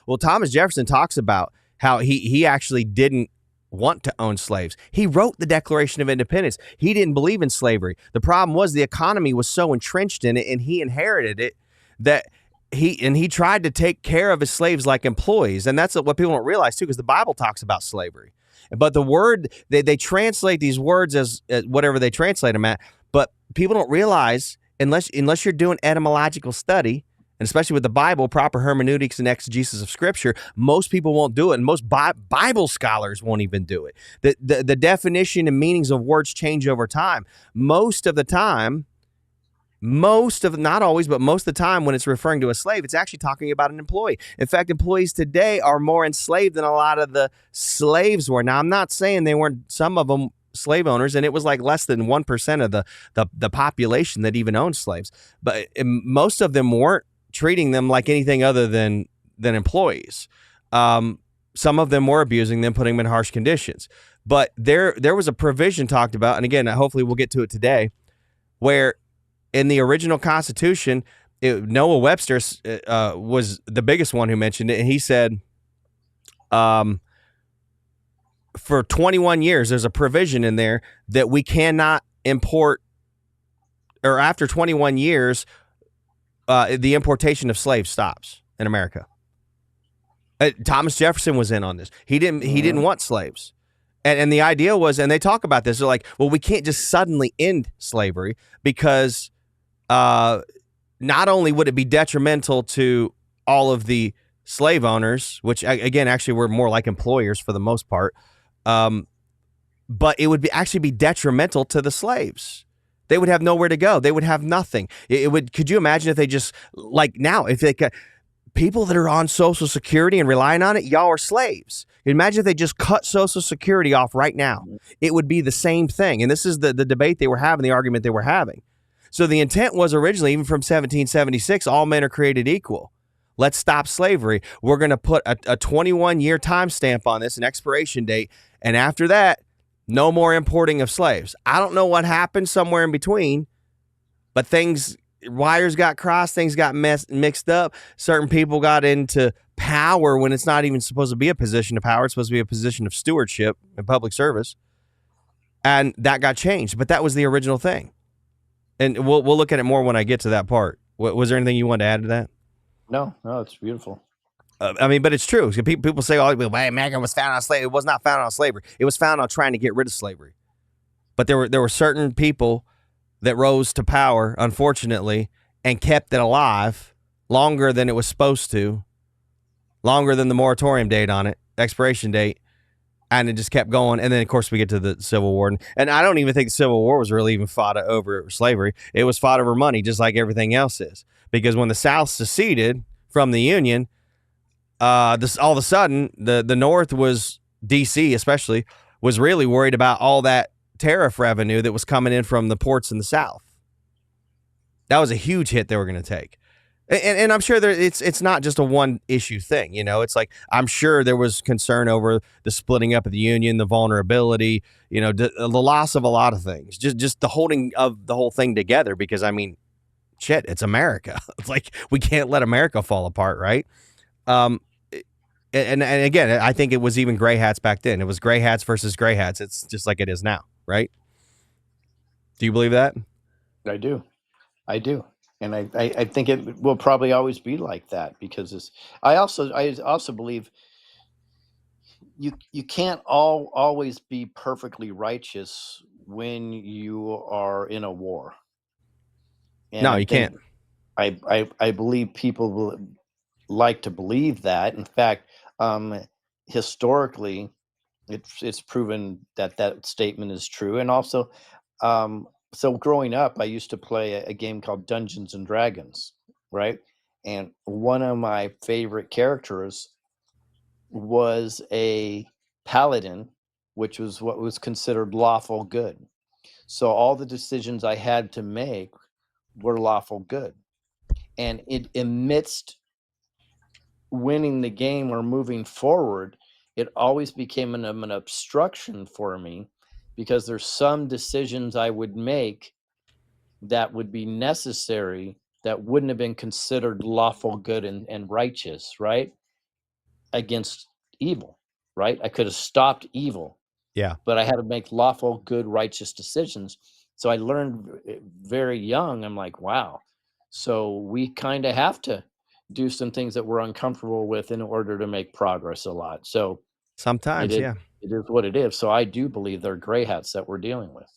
Well, Thomas Jefferson talks about how he actually didn't want to own slaves. He wrote the Declaration of Independence. He didn't believe in slavery. The problem was the economy was so entrenched in it, and he inherited it, that he tried to take care of his slaves like employees. And that's what people don't realize too, because the Bible talks about slavery. But the word, they translate these words as whatever they translate them at. But people don't realize, unless you're doing etymological study, and especially with the Bible, proper hermeneutics and exegesis of Scripture, most people won't do it, and most Bible scholars won't even do it. The definition and meanings of words change over time. Most of the time, not always, but most of the time when it's referring to a slave, it's actually talking about an employee. In fact, employees today are more enslaved than a lot of the slaves were. Now, I'm not saying they weren't, some of them slave owners, and it was like less than 1% of the population that even owned slaves. But most of them weren't treating them like anything other than employees. Some of them were abusing them, putting them in harsh conditions. But there was a provision talked about, and again, hopefully we'll get to it today, where in the original Constitution, Noah Webster was the biggest one who mentioned it, and he said, for 21 years, there's a provision in there that we cannot import, or after 21 years, the importation of slaves stops in America. Thomas Jefferson was in on this. He didn't want slaves. And the idea was, and they talk about this, they're like, well, we can't just suddenly end slavery, because not only would it be detrimental to all of the slave owners, which again, actually were more like employers for the most part, but it would actually be detrimental to the slaves. They would have nowhere to go. They would have nothing. Could you imagine if they just, like now, if they people that are on Social Security and relying on it, y'all are slaves. Imagine if they just cut Social Security off right now. It would be the same thing. And this is the debate they were having, the argument they were having. So the intent was originally, even from 1776, all men are created equal. Let's stop slavery. We're going to put a 21-year timestamp on this, an expiration date. And after that, no more importing of slaves. I don't know what happened somewhere in between, but wires got crossed, things got mixed up. Certain people got into power when it's not even supposed to be a position of power. It's supposed to be a position of stewardship and public service. And that got changed, but that was the original thing. And we'll look at it more when I get to that part. Was there anything you wanted to add to that? No, it's beautiful. I mean, but it's true. People say, "Oh, America was founded on slavery." It was not founded on slavery. It was founded on trying to get rid of slavery. But there were certain people that rose to power, unfortunately, and kept it alive longer than it was supposed to, longer than the moratorium date on it, expiration date, and it just kept going. And then, of course, we get to the Civil War. And I don't even think the Civil War was really even fought over slavery. It was fought over money, just like everything else is. Because when the South seceded from the Union, all of a sudden, the North was, D.C. especially, was really worried about all that tariff revenue that was coming in from the ports in the South. That was a huge hit they were going to take. And I'm sure it's not just a one issue thing. You know, it's like, I'm sure there was concern over the splitting up of the Union, the vulnerability, you know, the loss of a lot of things, just the holding of the whole thing together. Because, I mean, shit, it's America. It's like, we can't let America fall apart, right? And again, I think it was even gray hats back then. It was gray hats versus gray hats. It's just like it is now, right? Do you believe that? I do. And I think it will probably always be like that, because I also believe you can't always be perfectly righteous when you are in a war. And no, you can't. I believe people will like to believe that. In fact, historically, it's proven that statement is true. And also, so growing up, I used to play a game called Dungeons and Dragons, right? And one of my favorite characters was a paladin, which was what was considered lawful good. So all the decisions I had to make were lawful good. And amidst winning the game or moving forward, it always became an obstruction for me, because there's some decisions I would make that would be necessary that wouldn't have been considered lawful good and righteous, right? against evil, right? I could have stopped evil, Yeah. but I had to make lawful, good, righteous decisions. So I learned very young. I'm like, wow. So we kind of have to do some things that we're uncomfortable with in order to make progress a lot. So it Sometimes, is yeah. it is what it is. So I do believe they're gray hats that we're dealing with.